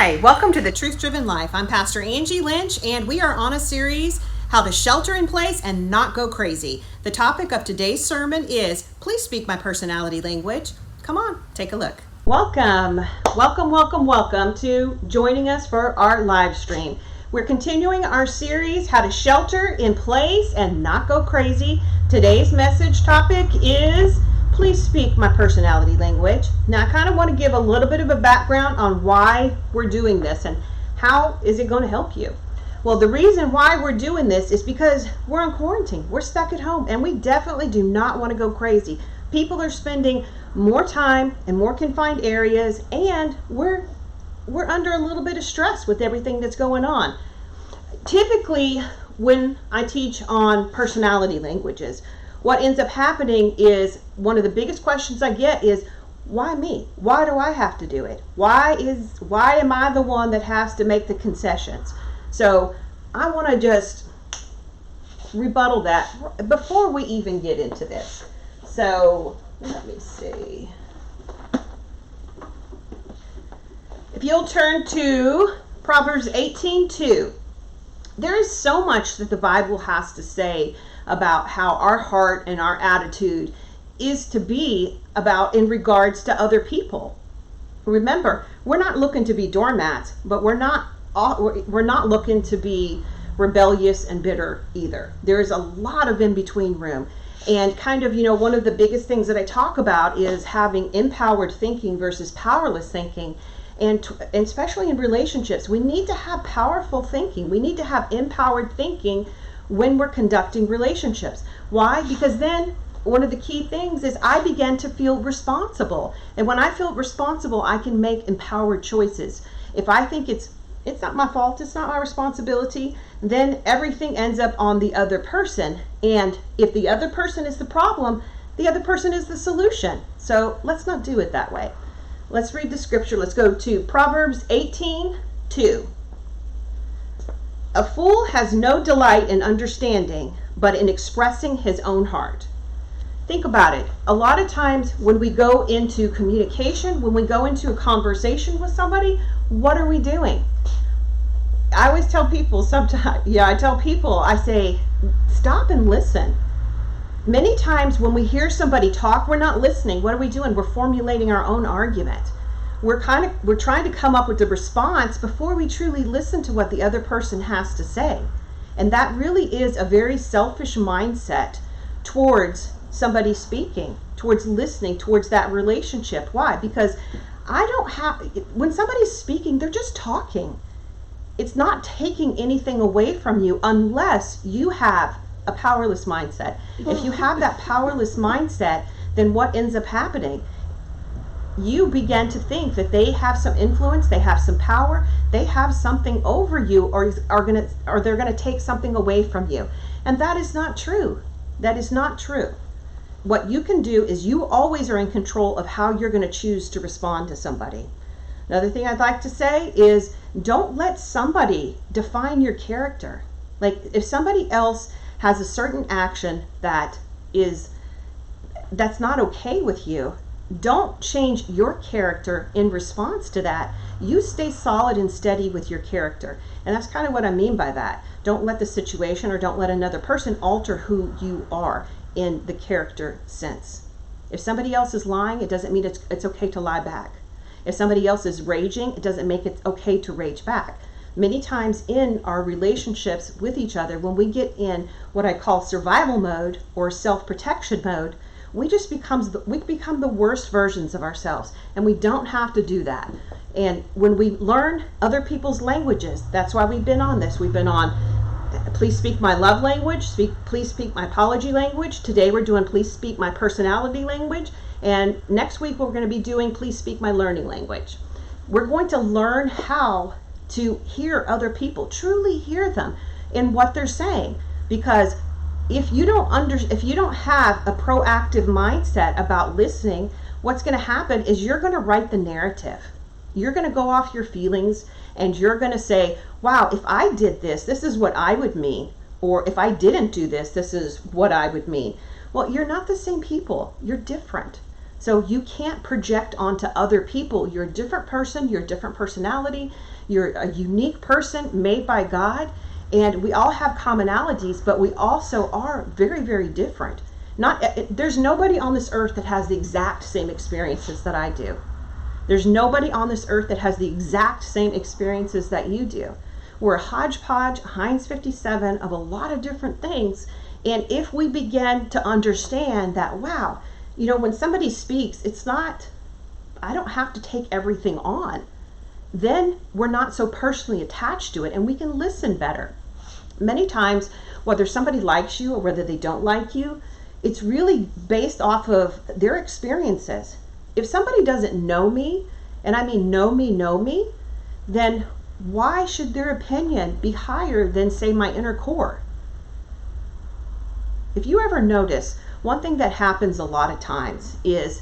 Hi, welcome to the Truth Driven Life. I'm Pastor Angie Lynch, and we are on a series, How to Shelter in Place and Not Go Crazy. The topic of today's sermon is, Please Speak My Personality Language. Come on, take a look. Welcome to joining us for our live stream. We're continuing our series, How to Shelter in Place and Not Go Crazy. Today's message topic is, Please speak my personality language. Now, I kind of want to give a little bit of a background on why we're doing this and how is it going to help you. Well, the reason why we're doing this is because we're in quarantine. We're stuck at home, and we definitely do not want to go crazy. People are spending more time in more confined areas, and we're under a little bit of stress with everything that's going on. Typically, when I teach on personality languages, what ends up happening is one of the biggest questions I get is, why me? Why do I have to do it? Why am I the one that has to make the concessions? So I want to just rebuttal that before we even get into this. So let me see. If you'll turn to Proverbs 18:2, there is so much that the Bible has to say about how our heart and our attitude is to be about in regards to other people. Remember, we're not looking to be doormats, but we're not looking to be rebellious and bitter either. There is a lot of in-between room. And kind of, one of the biggest things that I talk about is having empowered thinking versus powerless thinking. And especially in relationships, we need to have powerful thinking. We need to have empowered thinking when we're conducting relationships. Why? Because then one of the key things is I begin to feel responsible. And when I feel responsible, I can make empowered choices. If I think it's not my fault, it's not my responsibility, then everything ends up on the other person. And if the other person is the problem, the other person is the solution. So let's not do it that way. Let's read the scripture. Let's go to Proverbs 18:2. A fool has no delight in understanding, but in expressing his own heart. Think about it. A lot of times when we go into communication, when we go into a conversation with somebody, what are we doing? I always tell people I say, stop and listen. Many times when we hear somebody talk, we're not listening. What are we doing? We're formulating our own argument. We're trying to come up with a response before we truly listen to what the other person has to say. And that really is a very selfish mindset towards somebody speaking, towards listening, towards that relationship. Why? Because when somebody's speaking, they're just talking. It's not taking anything away from you unless you have a powerless mindset. If you have that powerless mindset, then what ends up happening? You begin to think that they have some influence, they have some power, they have something over you, or they're going to take something away from you. And that is not true. That is not true. What you can do is you always are in control of how you're going to choose to respond to somebody. Another thing I'd like to say is, don't let somebody define your character. Like, if somebody else has a certain action that's not okay with you, don't change your character in response to that. You stay solid and steady with your character. And that's kind of what I mean by that. Don't let the situation or don't let another person alter who you are in the character sense. If somebody else is lying, it doesn't mean it's okay to lie back. If somebody else is raging, it doesn't make it okay to rage back. Many times in our relationships with each other, when we get in what I call survival mode or self-protection mode, we become the worst versions of ourselves, and we don't have to do that. And when we learn other people's languages, that's why we've been on this. We've been on Please Speak My Love Language, Please Speak My Apology Language. Today we're doing Please Speak My Personality Language, and next week we're going to be doing Please Speak My Learning Language. We're going to learn how to hear other people, truly hear them in what they're saying, because if you don't have a proactive mindset about listening, what's going to happen is you're going to write the narrative. You're going to go off your feelings and you're going to say, wow, if I did this, this is what I would mean. Or if I didn't do this, this is what I would mean. Well, you're not the same people. You're different. So you can't project onto other people. You're a different person, you're a different personality, you're a unique person made by God, and we all have commonalities, but we also are very, very different. There's nobody on this earth that has the exact same experiences that I do. There's nobody on this earth that has the exact same experiences that you do. We're a hodgepodge, Heinz 57 of a lot of different things. And if we begin to understand that, wow, when somebody speaks, I don't have to take everything on. Then we're not so personally attached to it and we can listen better. Many times, whether somebody likes you or whether they don't like you, it's really based off of their experiences. If somebody doesn't know me, and I mean know me, then why should their opinion be higher than, say, my inner core? If you ever notice, one thing that happens a lot of times is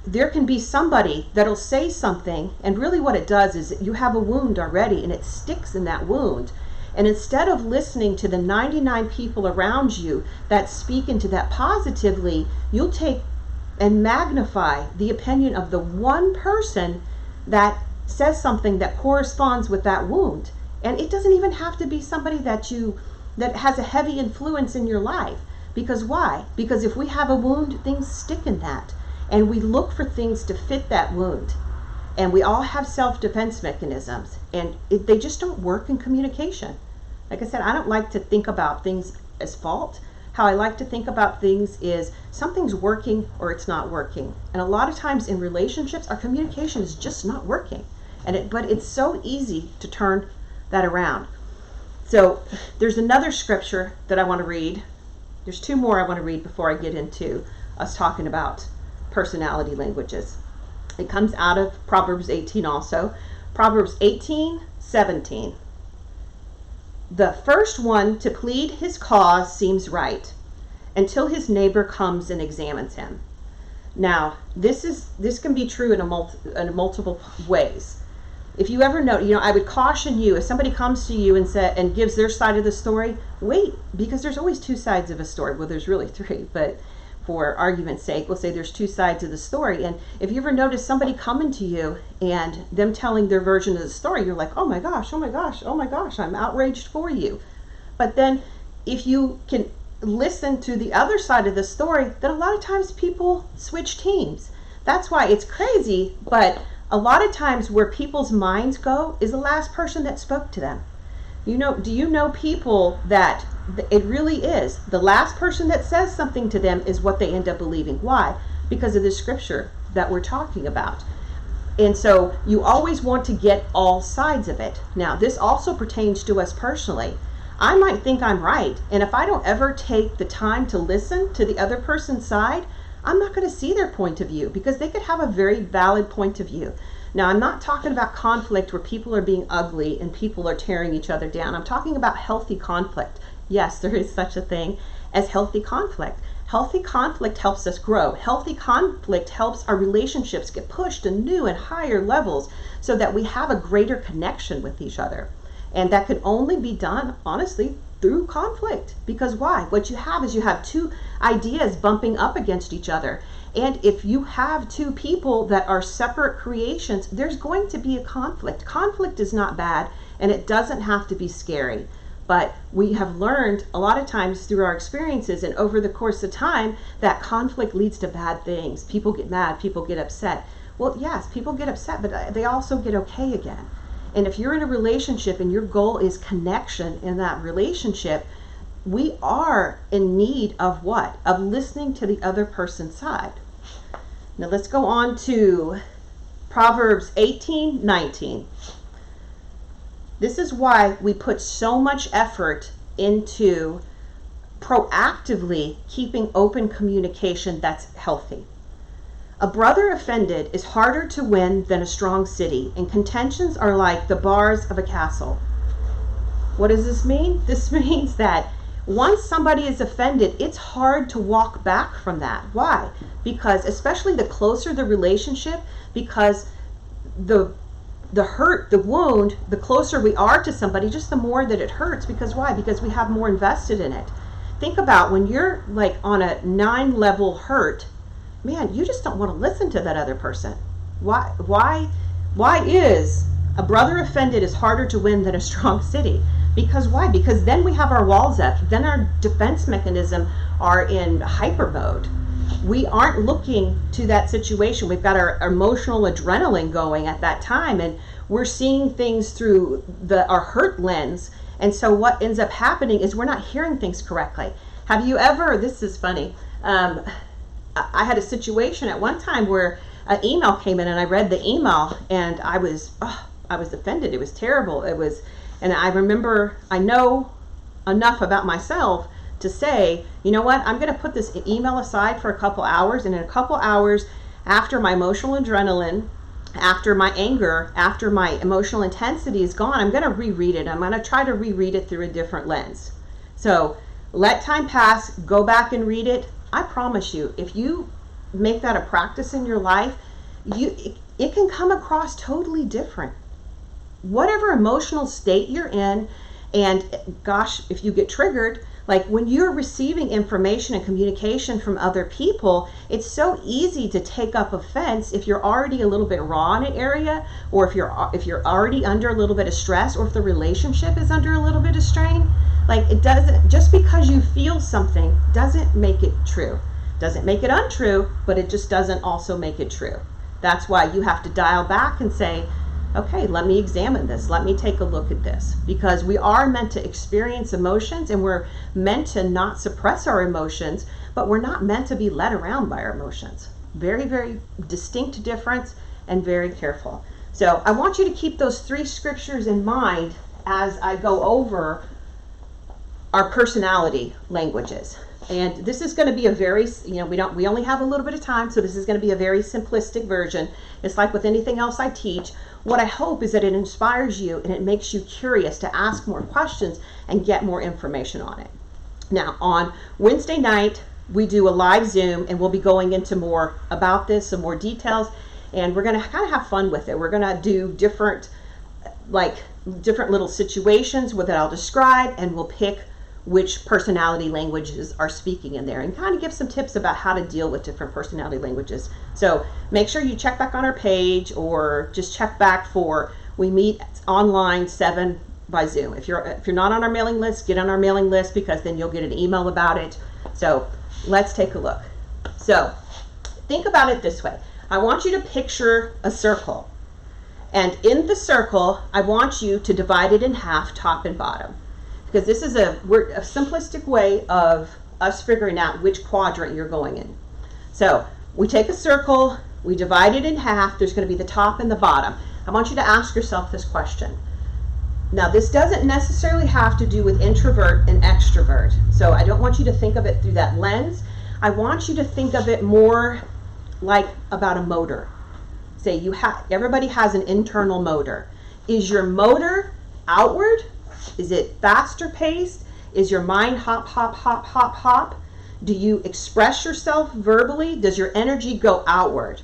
there can be somebody that'll say something, and really what it does is you have a wound already and it sticks in that wound. And instead of listening to the 99 people around you that speak into that positively, you'll take and magnify the opinion of the one person that says something that corresponds with that wound. And it doesn't even have to be somebody that has a heavy influence in your life. Because why? Because if we have a wound, things stick in that. And we look for things to fit that wound. And we all have self-defense mechanisms. And they just don't work in communication. Like I said, I don't like to think about things as fault. How I like to think about things is something's working or it's not working. And a lot of times in relationships, our communication is just not working. But it's so easy to turn that around. So there's another scripture that I want to read. There's two more I want to read before I get into us talking about personality languages. It comes out of Proverbs 18 also. Proverbs 18:17. The first one to plead his cause seems right until his neighbor comes and examines him. Now, this can be true in multiple ways. If you ever know, I would caution you, if somebody comes to you and gives their side of the story, wait, because there's always two sides of a story. Well, there's really three, but for argument's sake, we'll say there's two sides of the story. And if you ever notice somebody coming to you and them telling their version of the story, you're like, oh my gosh, I'm outraged for you. But then if you can listen to the other side of the story, then a lot of times people switch teams. That's why it's crazy, but a lot of times where people's minds go is the last person that spoke to them. Do you know people that it really is the last person that says something to them is what they end up believing? Why? Because of the scripture that we're talking about. And so you always want to get all sides of it. Now, this also pertains to us personally. I might think I'm right, and if I don't ever take the time to listen to the other person's side, I'm not going to see their point of view because they could have a very valid point of view. Now, I'm not talking about conflict where people are being ugly and people are tearing each other down. I'm talking about healthy conflict. Yes, there is such a thing as healthy conflict. Healthy conflict helps us grow. Healthy conflict helps our relationships get pushed to new and higher levels so that we have a greater connection with each other. And that can only be done, honestly, through conflict. Because why? What you have is you have two ideas bumping up against each other. And if you have two people that are separate creations, there's going to be a conflict. Conflict is not bad, and it doesn't have to be scary. But we have learned a lot of times through our experiences and over the course of time that conflict leads to bad things. People get mad, people get upset. Well, yes, people get upset, but they also get okay again. And if you're in a relationship and your goal is connection in that relationship, we are in need of what? Of listening to the other person's side. Now let's go on to Proverbs 18:19. This is why we put so much effort into proactively keeping open communication that's healthy. A brother offended is harder to win than a strong city, and contentions are like the bars of a castle. What does this mean? This means that once somebody is offended, it's hard to walk back from that. Why? Because especially the closer the relationship, because the hurt, the wound, the closer we are to somebody, just the more that it hurts. Because why? Because we have more invested in it. Think about when you're like on a 9-level hurt, man, you just don't want to listen to that other person. Why is a brother offended is harder to win than a strong city? Because why? Because then we have our walls up. Then our defense mechanism are in hyper mode. We aren't looking to that situation. We've got our emotional adrenaline going at that time, and we're seeing things through our hurt lens. And so what ends up happening is we're not hearing things correctly. Have you ever, this is funny, I had a situation at one time where an email came in, and I read the email, and I was offended. It was terrible. And I remember, I know enough about myself to say, you know what, I'm going to put this email aside for a couple hours, and in a couple hours, after my emotional adrenaline, after my anger, after my emotional intensity is gone, I'm going to reread it. I'm going to try to reread it through a different lens. So let time pass, go back and read it. I promise you, if you make that a practice in your life, it can come across totally different. Whatever emotional state you're in, and gosh, if you get triggered, like when you're receiving information and communication from other people, it's so easy to take up offense if you're already a little bit raw in an area, or if you're already under a little bit of stress, or if the relationship is under a little bit of strain. Like, it doesn't, just because you feel something doesn't make it true. Doesn't make it untrue, but it just doesn't also make it true. That's why you have to dial back and say, okay, let me examine this. Let me take a look at this. Because we are meant to experience emotions, and we're meant to not suppress our emotions, but we're not meant to be led around by our emotions. Very, very distinct difference, and very careful. So I want you to keep those 3 scriptures in mind as I go over our personality languages. And this is going to be a very, we only have a little bit of time, so this is going to be a very simplistic version. It's like with anything else I teach. What I hope is that it inspires you and it makes you curious to ask more questions and get more information on it. Now, on Wednesday night, we do a live Zoom, and we'll be going into more about this, some more details, and we're going to kind of have fun with it. We're going to do different little situations that I'll describe, and we'll pick which personality languages are speaking in there, and kind of give some tips about how to deal with different personality languages. So make sure you check back on our page, or just check back for, we meet online 7 by Zoom. If you're not on our mailing list, get on our mailing list, because then you'll get an email about it. So let's take a look. So think about it this way. I want you to picture a circle, and in the circle, I want you to divide it in half, top and bottom. Because this is a simplistic way of us figuring out which quadrant you're going in. So we take a circle, we divide it in half. There's going to be the top and the bottom. I want you to ask yourself this question. Now, this doesn't necessarily have to do with introvert and extrovert. So I don't want you to think of it through that lens. I want you to think of it more like about a motor. Say everybody has an internal motor. Is your motor outward? Is it faster paced? Is your mind hop, hop, hop, hop, hop? Do you express yourself verbally? Does your energy go outward?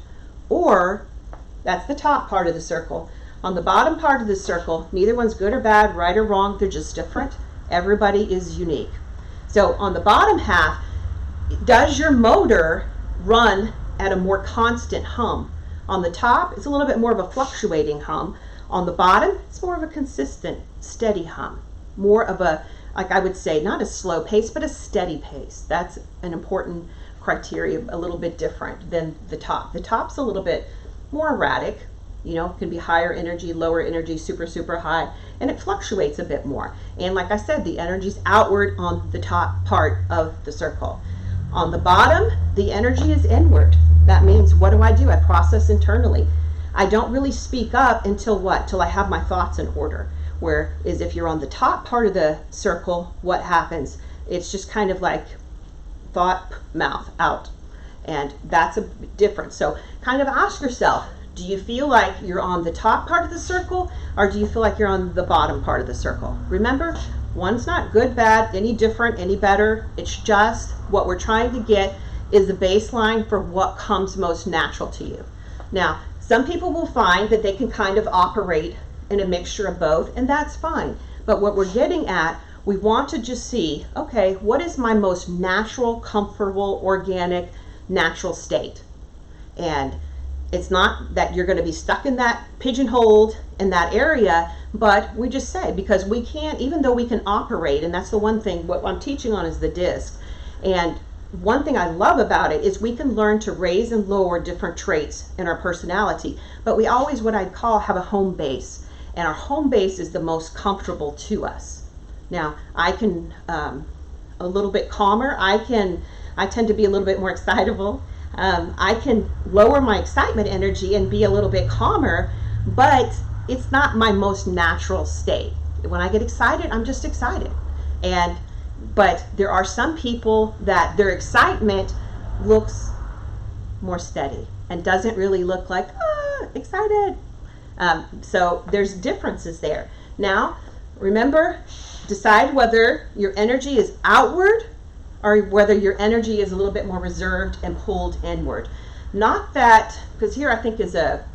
Or, that's the top part of the circle. On the bottom part of the circle, neither one's good or bad, right or wrong, they're just different. Everybody is unique. So on the bottom half, does your motor run at a more constant hum? On the top, it's a little bit more of a fluctuating hum. On the bottom, it's more of a consistent, steady hum. More of a, like I would say, not a slow pace, but a steady pace. That's an important criteria, a little bit different than the top. The top's a little bit more erratic, can be higher energy, lower energy, super, super high, and it fluctuates a bit more. And like I said, the energy's outward on the top part of the circle. On the bottom, the energy is inward. That means, what do? I process internally. I don't really speak up until what? Till I have my thoughts in order. Whereas if you're on the top part of the circle, what happens? It's just kind of like thought, mouth, out. And that's a difference. So kind of ask yourself, do you feel like you're on the top part of the circle, or do you feel like you're on the bottom part of the circle? Remember, one's not good, bad, any different, any better. It's just what we're trying to get is the baseline for what comes most natural to you. Now, some people will find that they can kind of operate in a mixture of both, and that's fine. But what we're getting at, we want to just see, okay, what is my most natural, comfortable, organic, natural state? And it's not that you're going to be stuck in that pigeonholed in that area, but we just say, because we can't, even though we can operate, and that's the one thing, what I'm teaching on is the disc. And one thing I love about it is we can learn to raise and lower different traits in our personality, but we always, what I'd call, have a home base. And our home base is the most comfortable to us. Now, I can, a little bit calmer, I tend to be a little bit more excitable. I can lower my excitement energy and be a little bit calmer, but it's not my most natural state. When I get excited, I'm just excited. But there are some people that their excitement looks more steady and doesn't really look like, excited. So there's differences there. Now, remember, decide whether your energy is outward or whether your energy is a little bit more reserved and pulled inward. Not that, because here I think is a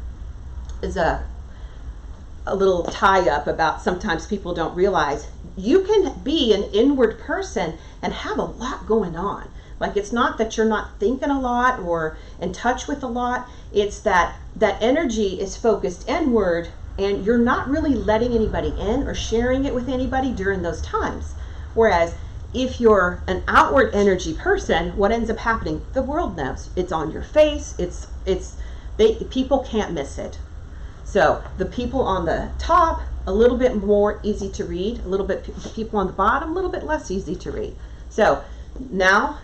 little tie-up about sometimes people don't realize you can be an inward person and have a lot going on. Like, it's not that you're not thinking a lot or in touch with a lot. It's that energy is focused inward and you're not really letting anybody in or sharing it with anybody during those times. Whereas if you're an outward energy person, what ends up happening? The world knows. It's on your face. People can't miss it. So the people on the top, a little bit more easy to read. A little bit, the people on the bottom, a little bit less easy to read. So now,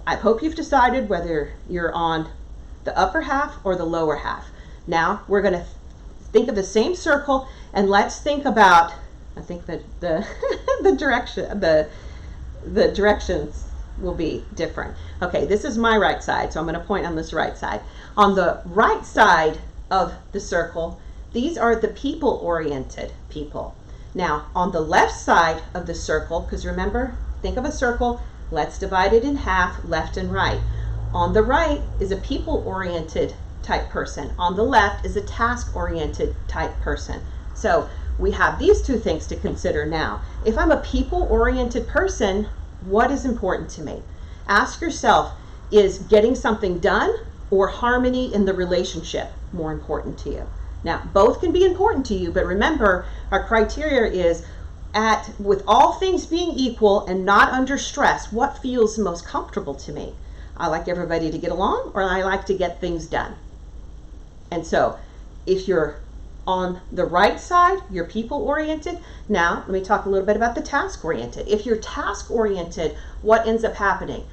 I hope you've decided whether you're on the upper half or the lower half. Now we're going to think of the same circle, and let's think about, I think that the the directions will be different. Okay, this is my right side, so I'm going to point on this right side. On the right side of the circle, these are the people-oriented people. Now, on the left side of the circle, because remember, think of a circle, let's divide it in half, left and right. On the right is a people-oriented type person. On the left is a task-oriented type person. So we have these two things to consider now. If I'm a people-oriented person, what is important to me? Ask yourself, is getting something done or harmony in the relationship more important to you? Now, both can be important to you, but remember, our criteria is with all things being equal and not under stress, what feels most comfortable to me? I like everybody to get along, or I like to get things done. And so if you're on the right side, you're people-oriented. Now, let me talk a little bit about the task-oriented. If you're task-oriented, what ends up happening?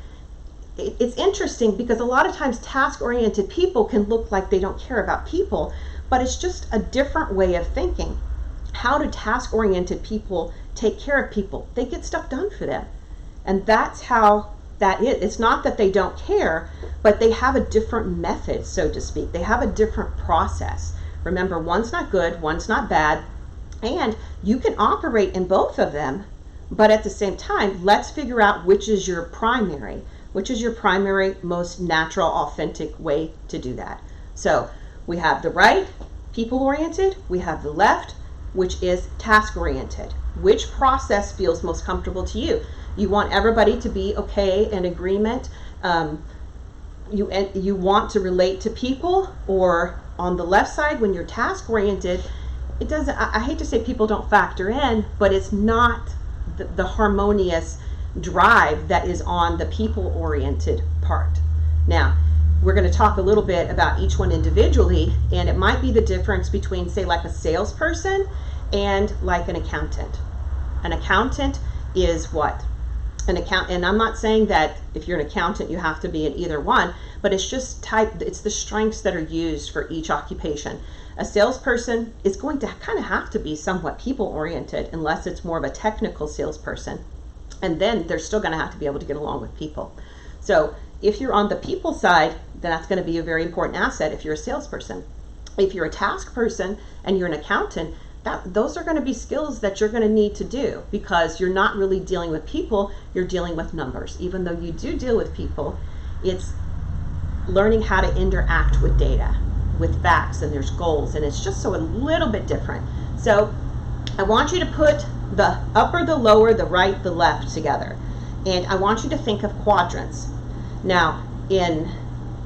It's interesting because a lot of times task-oriented people can look like they don't care about people, but it's just a different way of thinking. How do task-oriented people take care of people? They get stuff done for them. And that's how that is. It's not that they don't care, but they have a different method, so to speak. They have a different process. Remember, one's not good, one's not bad, and you can operate in both of them, but at the same time, let's figure out which is your primary, most natural, authentic way to do that. So we have the right, people-oriented, we have the left, which is task-oriented. Which process feels most comfortable to you? You want everybody to be okay in agreement. You want to relate to people, or on the left side, when you're task-oriented, it doesn't. I hate to say people don't factor in, but it's not the harmonious drive that is on the people-oriented part. Now, we're going to talk a little bit about each one individually, and it might be the difference between, say, like a salesperson and like an accountant. An accountant is what? And I'm not saying that if you're an accountant you have to be in either one, but it's just it's the strengths that are used for each occupation. A salesperson is going to kind of have to be somewhat people-oriented unless it's more of a technical salesperson. And then they're still going to have to be able to get along with people. So if you're on the people side, then that's going to be a very important asset if you're a salesperson. If you're a task person and you're an accountant, those are going to be skills that you're going to need to do, because you're not really dealing with people, you're dealing with numbers. Even though you do deal with people, it's learning how to interact with data, with facts, and there's goals, and it's just so a little bit different. So I want you to put the upper, the lower, the right, the left together. And I want you to think of quadrants. Now, in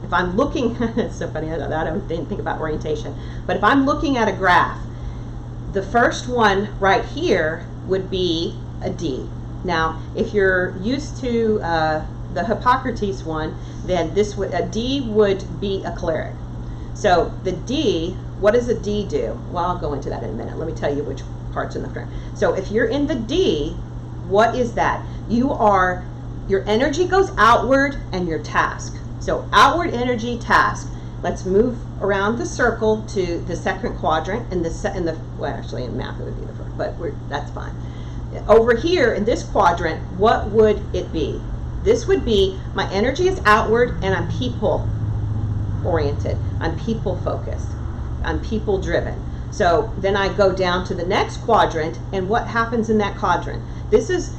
if I'm looking, it's so funny, I didn't think about orientation, but if I'm looking at a graph, the first one right here would be a D. Now, if you're used to the Hippocrates one, then a D would be a choleric. So the D, what does a D do? Well, I'll go into that in a minute. Let me tell you which part's in the front. So if you're in the D, what is that? Your energy goes outward and your task. So outward energy, task. Let's move around the circle to the second quadrant, well, actually in math it would be the first, but that's fine. Over here in this quadrant, what would it be? This would be, my energy is outward and I'm people oriented. I'm people focused. I'm people driven. So then I go down to the next quadrant, and what happens in that quadrant? This is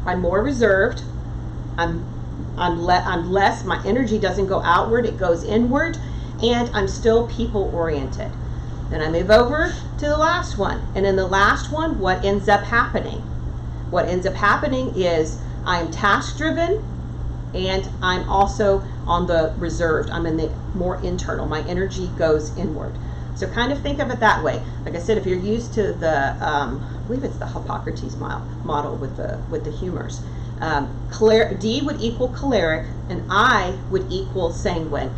I'm more reserved. I'm less, my energy doesn't go outward, it goes inward, and I'm still people oriented. Then I move over to the last one, and in the last one, what ends up happening? What ends up happening is I'm task driven, and I'm also on the reserved. I'm in the more internal. My energy goes inward. So kind of think of it that way. Like I said, if you're used to the, I believe it's the Hippocrates model with the humors. D would equal choleric, and I would equal sanguine.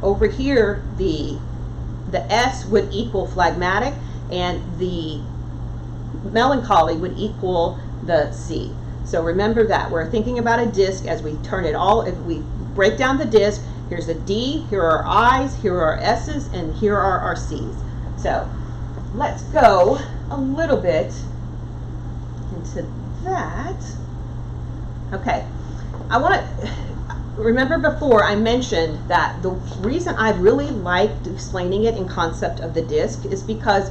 Over here, the S would equal phlegmatic, and the melancholy would equal the C. So remember that. We're thinking about a disc as we turn it all, if we break down the disc, here's a D, here are our I's, here are our S's, and here are our C's. So let's go a little bit into that. Okay, I want to remember before I mentioned that the reason I really liked explaining it in concept of the disc is because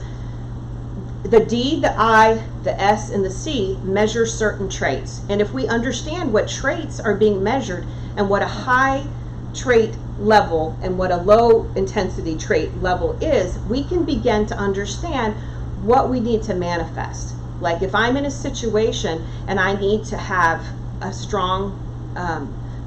the D, the I, the S, and the C measure certain traits. And if we understand what traits are being measured and what a high trait level and what a low intensity trait level is, we can begin to understand what we need to manifest. Like if I'm in a situation and I need to have a strong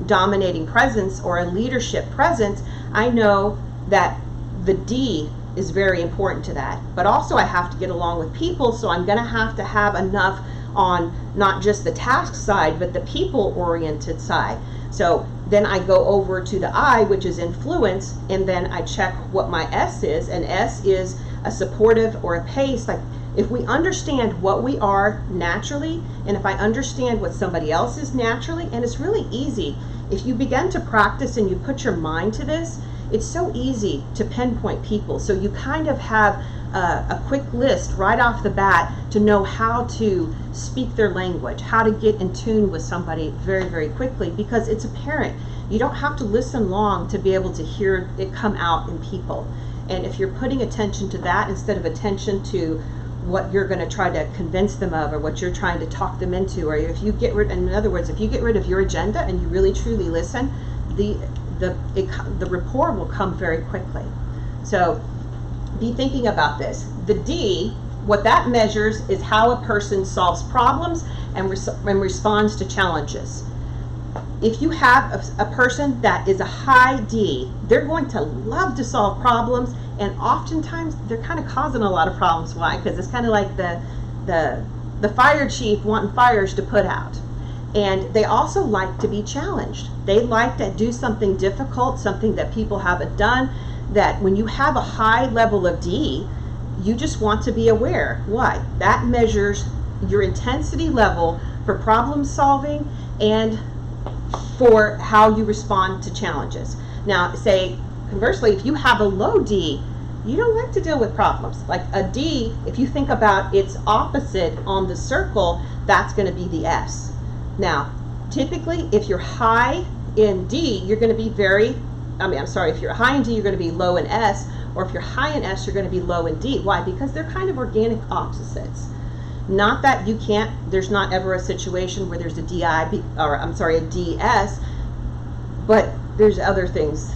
dominating presence or a leadership presence, I know that the D is very important to that. But also I have to get along with people, so I'm going to have enough on not just the task side, but the people-oriented side. So then I go over to the I, which is influence, and then I check what my S is, and S is a supportive or a pace. Like if we understand what we are naturally, and if I understand what somebody else is naturally, and it's really easy. If you begin to practice and you put your mind to this, it's so easy to pinpoint people. So you kind of have a quick list right off the bat to know how to speak their language, how to get in tune with somebody very, very quickly, because it's apparent. You don't have to listen long to be able to hear it come out in people. And if you're putting attention to that instead of attention to what you're going to try to convince them of or what you're trying to talk them into, or if you get rid, in other words, if you get rid of your agenda and you really truly listen, the rapport will come very quickly. So be thinking about this. The D, what that measures is how a person solves problems and responds to challenges. If you have a person that is a high D, they're going to love to solve problems, and oftentimes they're kind of causing a lot of problems. Why? Because it's kind of like the fire chief wanting fires to put out. And they also like to be challenged. They like to do something difficult, something that people haven't done, that when you have a high level of D, you just want to be aware. Why? That measures your intensity level for problem solving and for how you respond to challenges. Now, say, conversely, if you have a low D, you don't like to deal with problems. Like a D, if you think about its opposite on the circle, that's going to be the S. Now, typically, if you're high in D, you're going to be if you're high in D, you're going to be low in S, or if you're high in S, you're going to be low in D. Why? Because they're kind of organic opposites. Not that you can't, there's not ever a situation where there's a a DS, but there's other things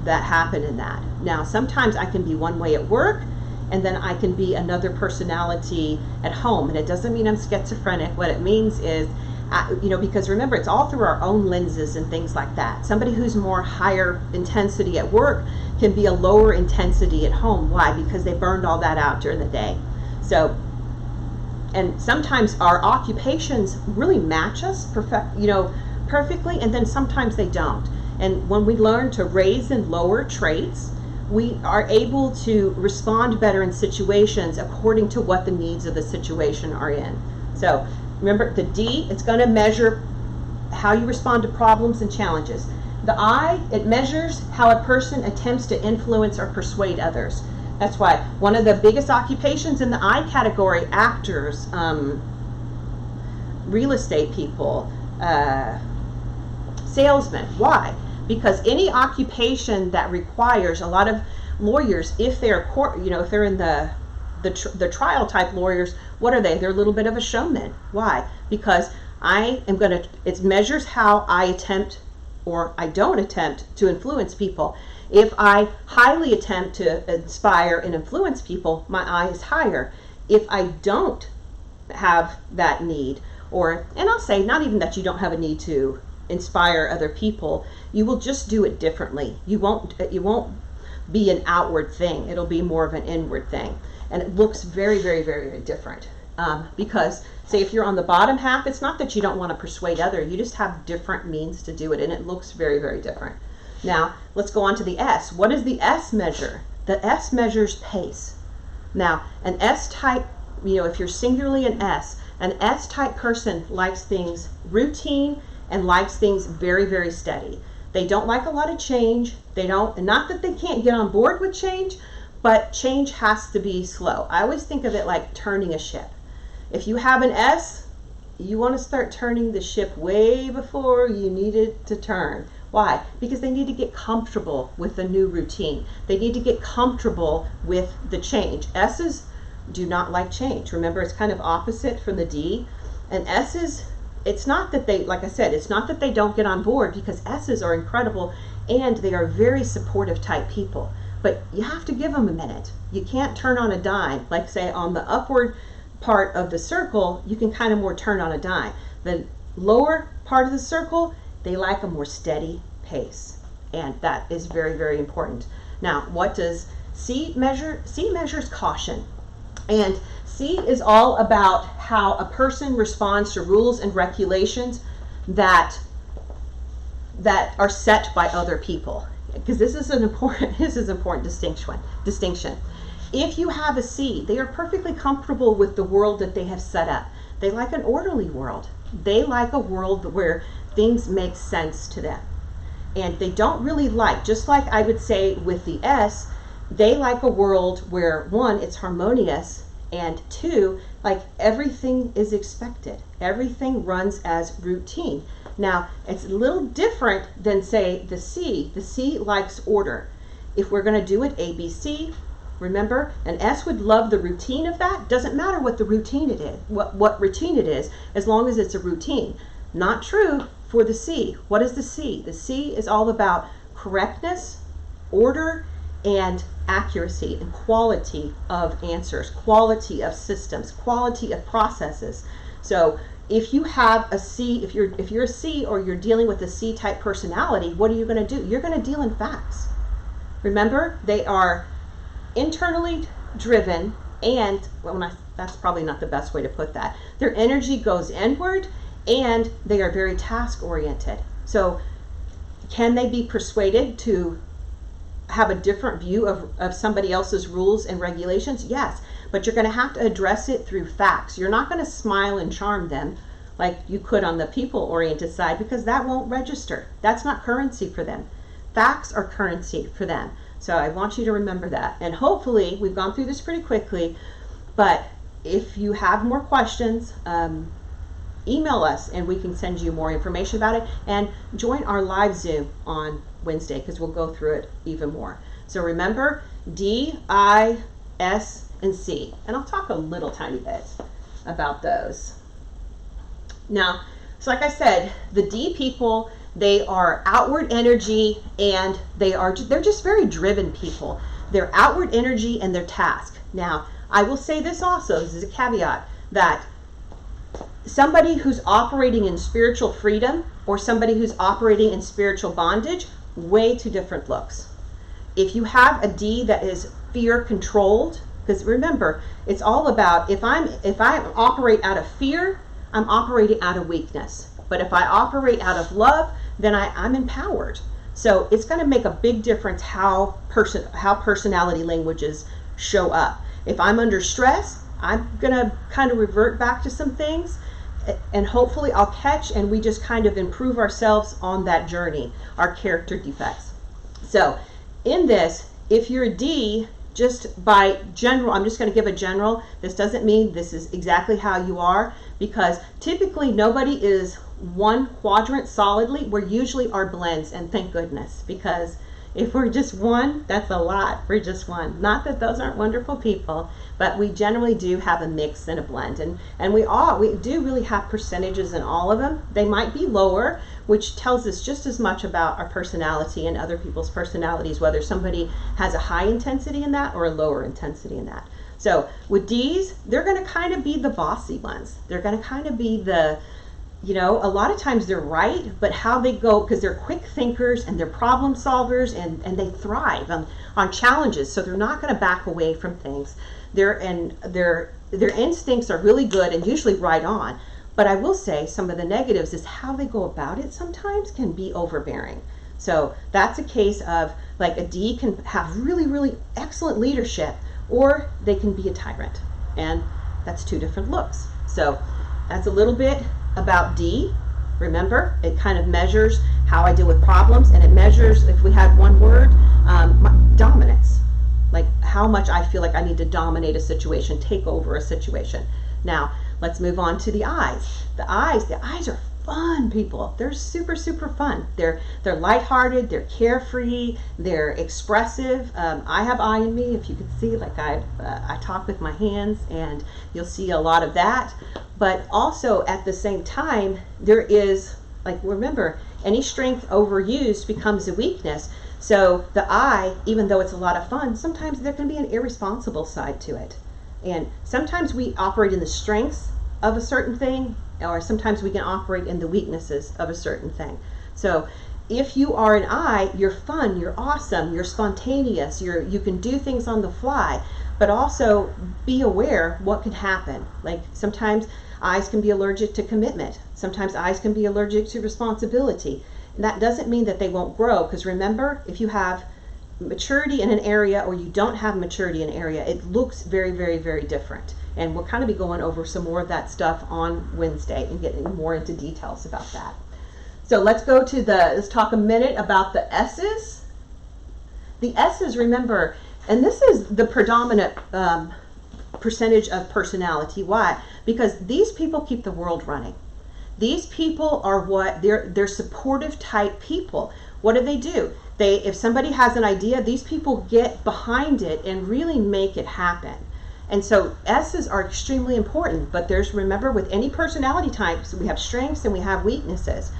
that happen in that. Now, sometimes I can be one way at work, and then I can be another personality at home. And it doesn't mean I'm schizophrenic. What it means is because remember, it's all through our own lenses and things like that. Somebody who's more higher intensity at work can be a lower intensity at home. Why? Because they burned all that out during the day. So, and sometimes our occupations really match us perfectly, and then sometimes they don't. And when we learn to raise and lower traits, we are able to respond better in situations according to what the needs of the situation are in. So remember, the D, it's going to measure how you respond to problems and challenges. The I, it measures how a person attempts to influence or persuade others. That's why one of the biggest occupations in the I category, actors, real estate people, salesmen. Why? Because any occupation that requires a lot of lawyers, if they're if they're in the trial type lawyers, what are they? They're a little bit of a showman. Why? Because it measures how I attempt or I don't attempt to influence people. If I highly attempt to inspire and influence people, my I is higher. If I don't have that need, and I'll say not even that you don't have a need to inspire other people, you will just do it differently. You won't be an outward thing. It'll be more of an inward thing, and it looks very, very, very, very different. Because say if you're on the bottom half, it's not that you don't want to persuade others, you just have different means to do it, and it looks very, very different. Now let's go on to the S. What does the S measure? The S measures pace. Now an S type, if you're singularly an S type person likes things routine and likes things very, very steady. They don't like a lot of change. Not that they can't get on board with change, but change has to be slow. I always think of it like turning a ship. If you have an S, you want to start turning the ship way before you need it to turn. Why? Because they need to get comfortable with the new routine. They need to get comfortable with the change. S's do not like change. Remember, it's kind of opposite from the D. And S's, it's not that they, like I said, it's not that they don't get on board, because S's are incredible and they are very supportive type people. But you have to give them a minute. You can't turn on a dime. Like say on the upward part of the circle, you can kind of more turn on a dime. The lower part of the circle, they like a more steady pace. And that is very, very important. Now, what does C measure? C measures caution. And C is all about how a person responds to rules and regulations that are set by other people. Because this is an important distinction. If you have a C, they are perfectly comfortable with the world that they have set up. They like an orderly world. They like a world where things make sense to them. And they don't really like, just like I would say with the S, they like a world where, one, it's harmonious, and two, like everything is expected. Everything runs as routine. Now, it's a little different than, say, the C. The C likes order. If we're going to do it ABC, remember, an S would love the routine of that. Doesn't matter what the routine it is, what routine it is, as long as it's a routine. Not true for the C. What is the C? The C is all about correctness, order, and accuracy and quality of answers, quality of systems, quality of processes. So if you have a C, if you're a C or you're dealing with a C type personality, what are you going to do? You're going to deal in facts. Remember, they are internally driven, and that's probably not the best way to put that. Their energy goes inward, and they are very task oriented. So can they be persuaded to have a different view of somebody else's rules and regulations? Yes, but you're going to have to address it through facts. You're not going to smile and charm them like you could on the people-oriented side, because that won't register. That's not currency for them. Facts are currency for them. So I want you to remember that. And hopefully, we've gone through this pretty quickly, but if you have more questions, email us and we can send you more information about it, and join our live Zoom on Wednesday, because we'll go through it even more. So remember, D, I, S, and C. And I'll talk a little tiny bit about those. Now, so like I said, the D people, they are outward energy, and they're just very driven people. Their outward energy and their task. Now, I will say this also, this is a caveat, that somebody who's operating in spiritual freedom or somebody who's operating in spiritual bondage, way two different looks. If you have a D that is fear controlled, because remember, it's all about if I operate out of fear, I'm operating out of weakness. But if I operate out of love, then I'm empowered. So it's going to make a big difference how personality languages show up. If I'm under stress, I'm going to kind of revert back to some things, and hopefully I'll catch, and we just kind of improve ourselves on that journey, our character defects. So in this, if you're a D, just by general, I'm just going to give a general. This doesn't mean this is exactly how you are, because typically nobody is one quadrant solidly. We're usually our blends, and thank goodness, because if we're just one, that's a lot for just one. Not that those aren't wonderful people, but we generally do have a mix and a blend, and we do really have percentages in all of them. They might be lower, which tells us just as much about our personality and other people's personalities, whether somebody has a high intensity in that or a lower intensity in that. So with D's, they're going to kind of be the bossy ones. They're going to kind of be the, a lot of times they're right, but how they go, because they're quick thinkers and they're problem solvers, and they thrive on challenges, so they're not going to back away from things. Their instincts are really good and usually right on. But I will say some of the negatives is how they go about it sometimes can be overbearing. So that's a case of, like, a D can have really, really excellent leadership, or they can be a tyrant. And that's two different looks. So that's a little bit about D. Remember, it kind of measures how I deal with problems, and it measures, if we had one word, dominance. Like how much I feel like I need to dominate a situation, take over a situation. Now, let's move on to the I's. The I's are fun people. They're super, super fun. They're lighthearted, they're carefree, they're expressive. I have I in me, if you can see, like I talk with my hands, and you'll see a lot of that. But also at the same time, there is, like, remember, any strength overused becomes a weakness. So the I, even though it's a lot of fun, sometimes there can be an irresponsible side to it. And sometimes we operate in the strengths of a certain thing, or sometimes we can operate in the weaknesses of a certain thing. So if you are an I, you're fun, you're awesome, you're spontaneous, you can do things on the fly, but also be aware what can happen. Like sometimes I's can be allergic to commitment. Sometimes I's can be allergic to responsibility. And that doesn't mean that they won't grow, because remember, if you have maturity in an area or you don't have maturity in an area, it looks very, very, very different. And we'll kind of be going over some more of that stuff on Wednesday and getting more into details about that. So let's talk a minute about the S's. The S's, remember, and this is the predominant percentage of personality. Why? Because these people keep the world running. These people are they're supportive type people. What do? If somebody has an idea, these people get behind it and really make it happen. And so S's are extremely important, but remember, with any personality types, we have strengths and we have weaknesses.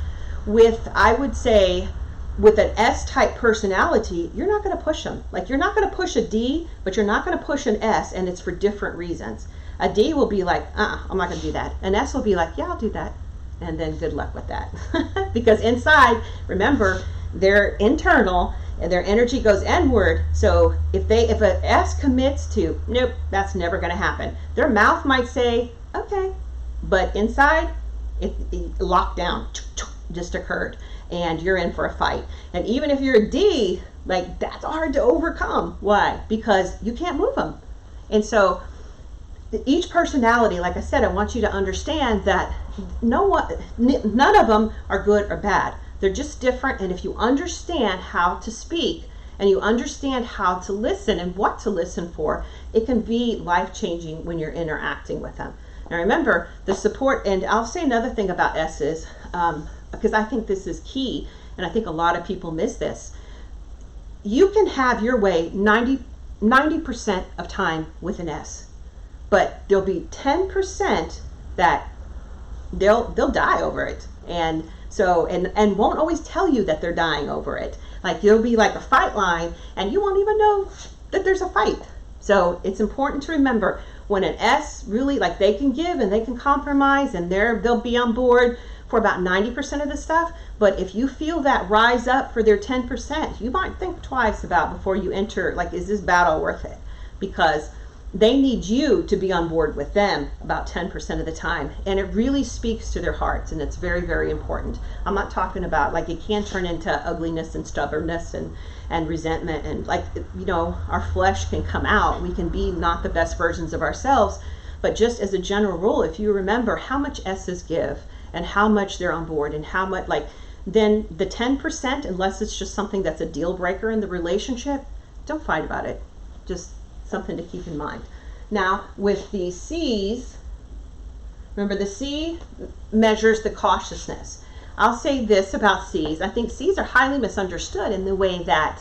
I would say, with an S-type personality, you're not going to push them. Like, you're not going to push a D, but you're not going to push an S, and it's for different reasons. A D will be like, I'm not going to do that. An S will be like, yeah, I'll do that. And then good luck with that. Because inside, remember, they're internal, and their energy goes inward. So if an S commits to, nope, that's never going to happen, their mouth might say, okay, but inside, it locked down, just occurred, and you're in for a fight. And even if you're a D, like, that's hard to overcome. Why? Because you can't move them. And so each personality, like I said, I want you to understand that none of them are good or bad. They're just different, and if you understand how to speak and you understand how to listen and what to listen for, it can be life-changing when you're interacting with them. Now remember, the support, and I'll say another thing about S's, because I think this is key, and I think a lot of people miss this. You can have your way 90% of time with an S, but there'll be 10% that they'll die over it, and won't always tell you that they're dying over it. Like, you'll be like a fight line, and you won't even know that there's a fight. So it's important to remember, when an S really, like, they can give and they can compromise and they'll be on board for about 90% of the stuff. But if you feel that rise up for their 10%, you might think twice about before you enter, like, is this battle worth it? Because they need you to be on board with them about 10% of the time. And it really speaks to their hearts, and it's very, very important. I'm not talking about, like, it can turn into ugliness and stubbornness and resentment, and, like, you know, our flesh can come out. We can be not the best versions of ourselves. But just as a general rule, if you remember how much S's give and how much they're on board and how much, like, then the 10%, unless it's just something that's a deal breaker in the relationship, don't fight about it. Just something to keep in mind. Now, with the C's, remember the C measures the cautiousness. I'll say this about C's. I think C's are highly misunderstood in the way that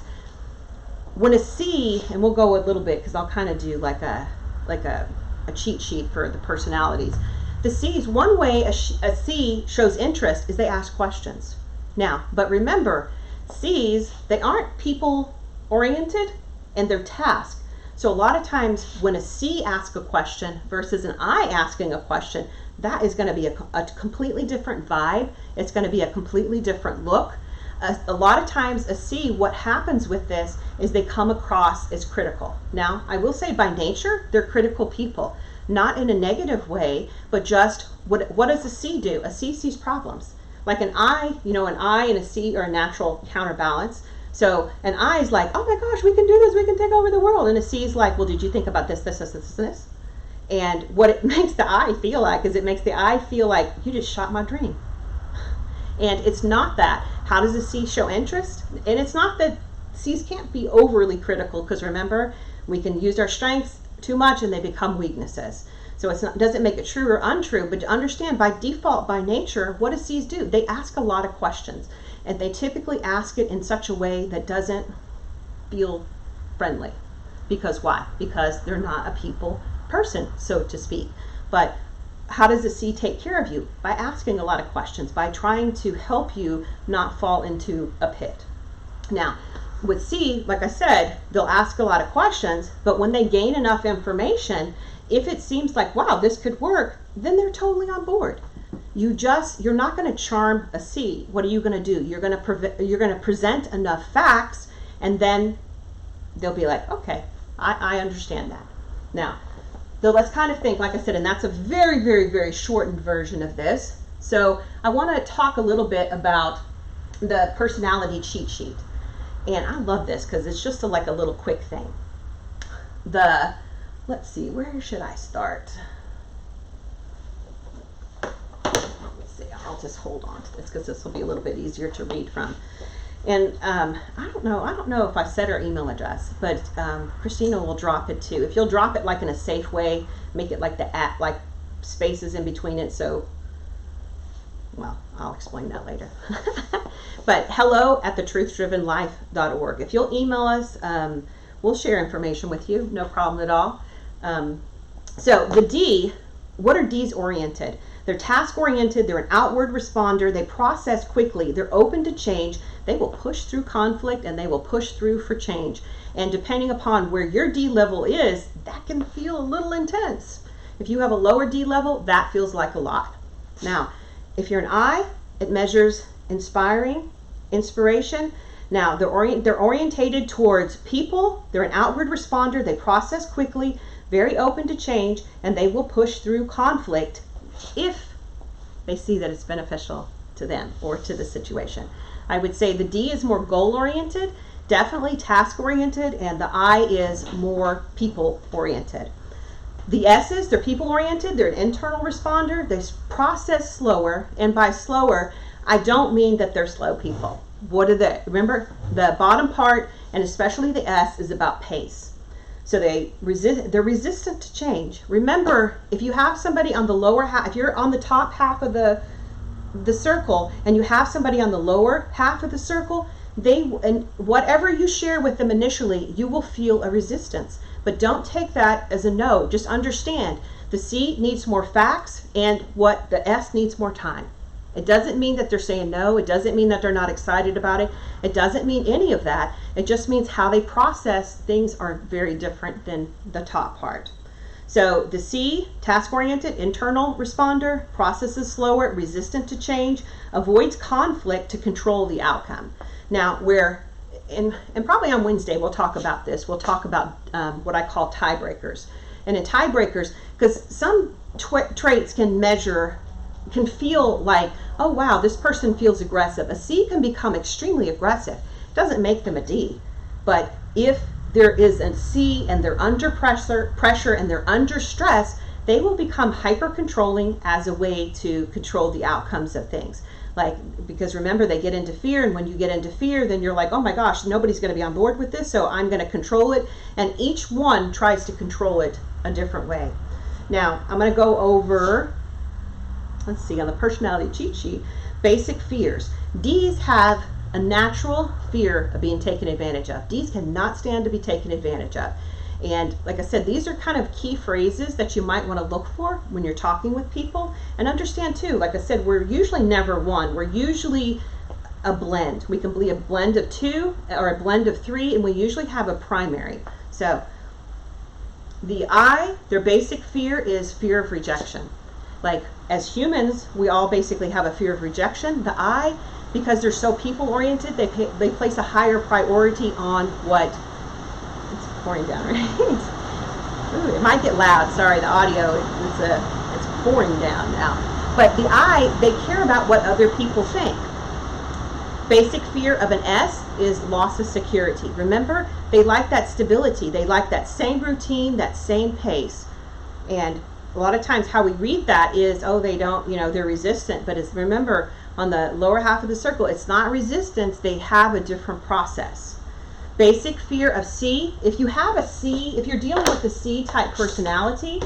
when a C, and we'll go a little bit because I'll kind of do like a cheat sheet for the personalities. The C's, one way a C shows interest is they ask questions. Now, but remember, C's, they aren't people oriented and they're task. So a lot of times when a C asks a question versus an I asking a question, that is going to be a completely different vibe. It's going to be a completely different look. A lot of times a C, what happens with this is they come across as critical. Now, I will say by nature, they're critical people. Not in a negative way, but just what does a C do? A C sees problems. Like an I, you know, an I and a C are a natural counterbalance. So an I is like, oh my gosh, we can do this, we can take over the world. And a C is like, well, did you think about this, this, this, this, this? And what it makes the I feel like is it makes the I feel like you just shot my dream. And it's not that. How does a C show interest? And it's not that C's can't be overly critical, because remember, we can use our strengths too much and they become weaknesses. So it's not, doesn't make it true or untrue, but to understand by default, by nature, what do C's do? They ask a lot of questions, and they typically ask it in such a way that doesn't feel friendly. Because why? Because they're not a people person, so to speak. But how does a C take care of you? By asking a lot of questions, by trying to help you not fall into a pit. Now, with C, like I said, they'll ask a lot of questions, but when they gain enough information, if it seems like, wow, this could work, then they're totally on board. You're not going to charm a C. What are you going to do? You're going to present enough facts, and then they'll be like, okay, I understand that. Now, so let's kind of think, like I said, and that's a very, very, very shortened version of this. So I want to talk a little bit about the personality cheat sheet. And I love this because it's just like a little quick thing. Let's see, where should I start? Let's see, I'll just hold on to this because this will be a little bit easier to read from. And I don't know if I said her email address, but Christina will drop it too. If you'll drop it like in a safe way, make it like like spaces in between it. So, well, I'll explain that later. But hello@thetruthDrivenLife.org. If you'll email us, we'll share information with you. No problem at all. So the D, what are D's oriented? They're task oriented. They're an outward responder. They process quickly. They're open to change. They will push through conflict and they will push through for change. And depending upon where your D level is, that can feel a little intense. If you have a lower D level, that feels like a lot. Now, if you're an I, it measures inspiration. Now, they're orientated towards people. They're an outward responder. They process quickly, very open to change, and they will push through conflict if they see that it's beneficial to them or to the situation. I would say the D is more goal-oriented, definitely task-oriented, and the I is more people-oriented. The S's, they're people-oriented, they're an internal responder, they process slower, and by slower, I don't mean that they're slow people. What are they? Remember, the bottom part, and especially the S, is about pace. So they're resistant to change. Remember, if you have somebody on the lower half, if you're on the top half of the circle, and you have somebody on the lower half of the circle, and whatever you share with them initially, you will feel a resistance. But don't take that as a no. Just understand the C needs more facts, and what the S needs more time. It doesn't mean that they're saying no. It doesn't mean that they're not excited about it. It doesn't mean any of that. It just means how they process things are very different than the top part. So the C, task-oriented, internal responder, processes slower, resistant to change, avoids conflict to control the outcome. Now, and probably on Wednesday we'll talk about this. We'll talk about what I call tiebreakers. And in tiebreakers, because some traits can feel like, oh wow, this person feels aggressive. A C can become extremely aggressive. It doesn't make them a D. But if there is a C and they're under pressure and they're under stress, they will become hyper controlling as a way to control the outcomes of things. Because remember, they get into fear, and when you get into fear, then you're like, oh my gosh, nobody's going to be on board with this, so I'm going to control it. And each one tries to control it a different way. Now, I'm going to go over, let's see, on the personality cheat sheet, basic fears. D's have a natural fear of being taken advantage of. D's cannot stand to be taken advantage of. And like I said, these are kind of key phrases that you might want to look for when you're talking with people. And understand too, like I said, we're usually never one. We're usually a blend. We can be a blend of two or a blend of three, and we usually have a primary. So the I, their basic fear is fear of rejection. Like as humans, we all basically have a fear of rejection. The I, because they're so people-oriented, they place a higher priority on what, it's pouring down, right? Ooh, it might get loud. Sorry, the audio, it's pouring down now. But the I, they care about what other people think. Basic fear of an S is loss of security. Remember, they like that stability. They like that same routine, that same pace. And a lot of times how we read that is, oh, they don't, they're resistant. But remember, on the lower half of the circle, it's not resistance. They have a different process. Basic fear of C. If you have a C, if you're dealing with a C type personality,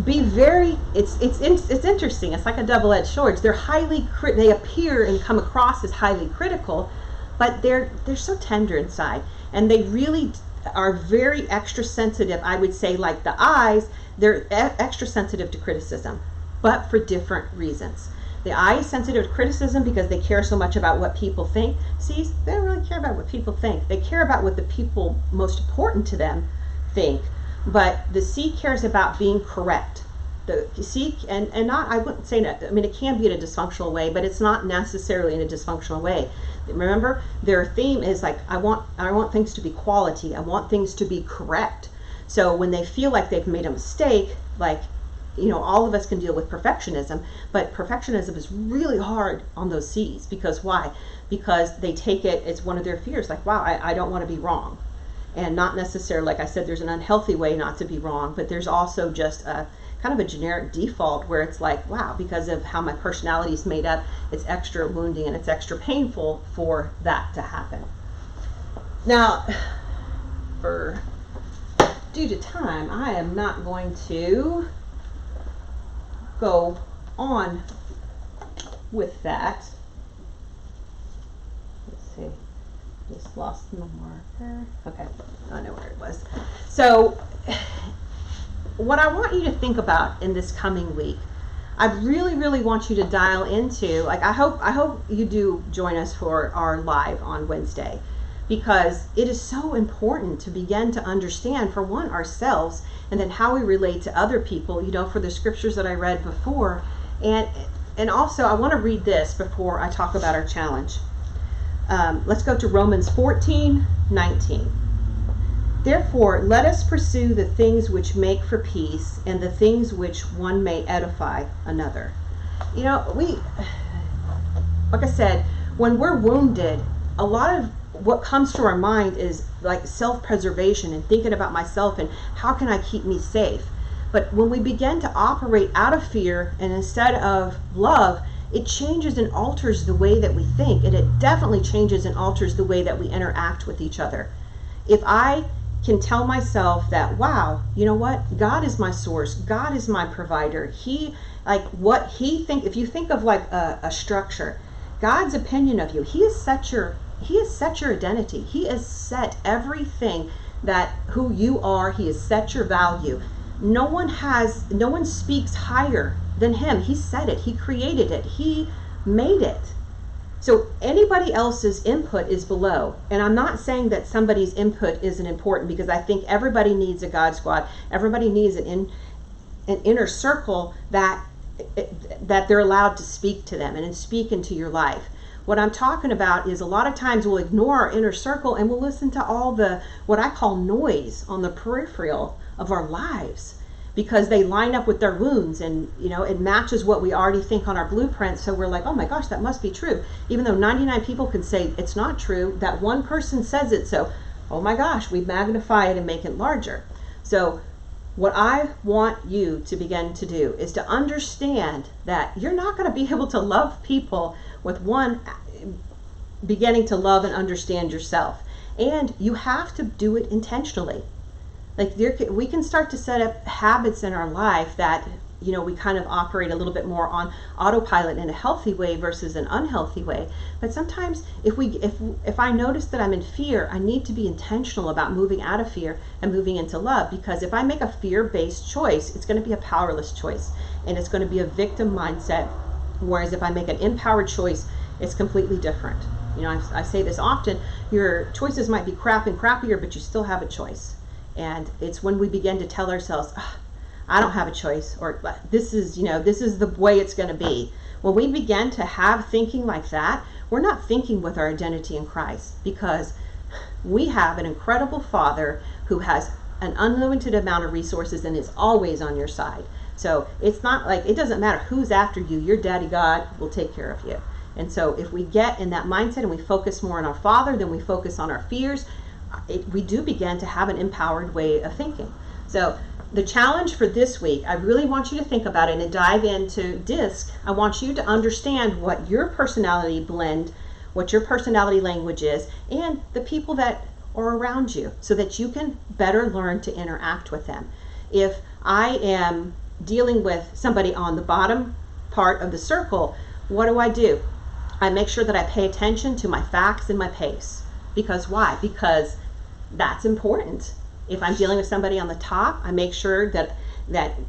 be very, it's interesting. It's like a double-edged sword. They appear and come across as highly critical, but they're so tender inside, and they really are very extra sensitive. I would say, like the I's, they're extra sensitive to criticism, but for different reasons. The I is sensitive to criticism because they care so much about what people think. C's, they don't really care about what people think. They care about what the people most important to them think. But the C cares about being correct. The C, and not, I wouldn't say that, I mean, it can be in a dysfunctional way, but it's not necessarily in a dysfunctional way. Remember, their theme is like, I want things to be quality. I want things to be correct. So when they feel like they've made a mistake, like, all of us can deal with perfectionism, but perfectionism is really hard on those C's. Because why? Because they take it, it's one of their fears, like, wow, I don't want to be wrong. And not necessarily, like I said, there's an unhealthy way not to be wrong, but there's also just a kind of a generic default where it's like, wow, because of how my personality is made up, it's extra wounding and it's extra painful for that to happen. Now, due to time, I am not going to go on with that. Let's see. Just lost my marker. Okay, I know where it was. So what I want you to think about in this coming week, I really, really want you to dial into, like, I hope you do join us for our live on Wednesday, because it is so important to begin to understand, for one, ourselves, and then how we relate to other people, for the scriptures that I read before. And also, I want to read this before I talk about our challenge. Let's go to Romans 14:19. Therefore, let us pursue the things which make for peace and the things which one may edify another. Like I said, when we're wounded, a lot of what comes to our mind is like self-preservation and thinking about myself and how can I keep me safe. But when we begin to operate out of fear and instead of love, it changes and alters the way that we think, and it definitely changes and alters the way that we interact with each other. If I can tell myself that, wow, you know what? God is my source. God is my provider. If you think of like a structure, God's opinion of you, He has set your identity. He has set everything who you are. He has set your value. No one speaks higher than Him. He said it. He created it. He made it. So anybody else's input is below. And I'm not saying that somebody's input isn't important, because I think everybody needs a God squad. Everybody needs an inner circle that they're allowed to speak to them and speak into your life. What I'm talking about is a lot of times we'll ignore our inner circle and we'll listen to all the, what I call noise on the peripheral of our lives, because they line up with their wounds, and it matches what we already think on our blueprint. So we're like, oh my gosh, that must be true. Even though 99 people can say it's not true, that one person says it. So, oh my gosh, we magnify it and make it larger. So what I want you to begin to do is to understand that you're not going to be able to love people with one beginning to love and understand yourself. And you have to do it intentionally. Like we can start to set up habits in our life that, we kind of operate a little bit more on autopilot in a healthy way versus an unhealthy way. But sometimes if I notice that I'm in fear, I need to be intentional about moving out of fear and moving into love. Because if I make a fear-based choice, it's going to be a powerless choice, and it's going to be a victim mindset. Whereas if I make an empowered choice, it's completely different. I say this often, your choices might be crap and crappier, but you still have a choice. And it's when we begin to tell ourselves, I don't have a choice, or this is the way it's going to be. When we begin to have thinking like that, we're not thinking with our identity in Christ, because we have an incredible Father who has an unlimited amount of resources and is always on your side. So it's not like, it doesn't matter who's after you, your daddy God will take care of you. And so if we get in that mindset and we focus more on our Father than we focus on our fears, we do begin to have an empowered way of thinking. So the challenge for this week, I really want you to think about it and dive into DISC. I want you to understand what your personality blend, what your personality language is, and the people that are around you, so that you can better learn to interact with them. If I am dealing with somebody on the bottom part of the circle, what do? I make sure that I pay attention to my facts and my pace. Because why? Because that's important. If I'm dealing with somebody on the top, I make sure that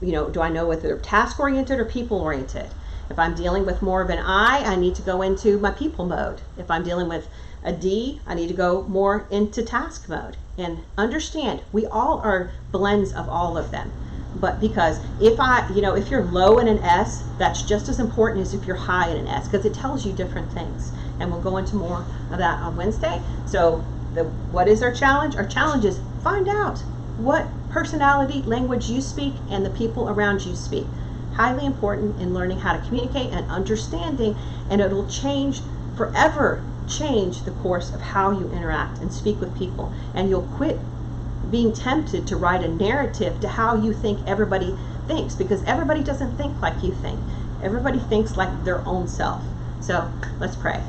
do I know whether they're task oriented or people oriented. If I'm dealing with more of an I need to go into my people mode. If I'm dealing with a D, I need to go more into task mode. And understand, we all are blends of all of them. But because if you're low in an S, that's just as important as if you're high in an S, because it tells you different things. And we'll go into more of that on Wednesday. So what is our challenge? Our challenge is find out what personality language you speak and the people around you speak. Highly important in learning how to communicate and understanding, and it'll forever change the course of how you interact and speak with people. And you'll quit being tempted to write a narrative to how you think everybody thinks, because everybody doesn't think like you think. Everybody thinks like their own self. So let's pray.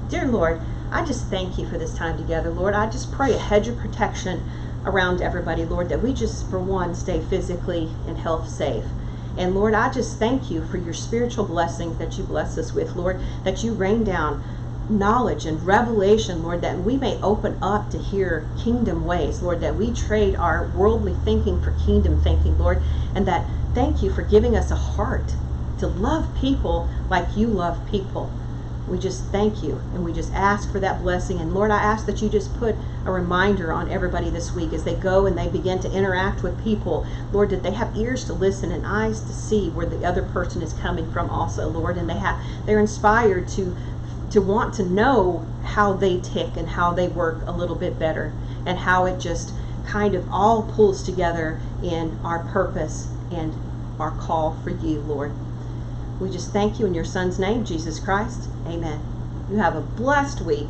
Dear Lord, I just thank you for this time together, Lord. I just pray a hedge of protection around everybody, Lord, that we just, for one, stay physically and health safe. And Lord, I just thank you for your spiritual blessings that you bless us with, Lord, that you rain down knowledge and revelation, Lord, that we may open up to hear kingdom ways, Lord, that we trade our worldly thinking for kingdom thinking, Lord, and that thank you for giving us a heart to love people like you love people. We just thank you, and we just ask for that blessing. And Lord, I ask that you just put a reminder on everybody this week as they go and they begin to interact with people, Lord, that they have ears to listen and eyes to see where the other person is coming from also, Lord, and they're inspired to want to know how they tick and how they work a little bit better, and how it just kind of all pulls together in our purpose and our call for you, Lord. We just thank you in your Son's name, Jesus Christ. Amen. You have a blessed week.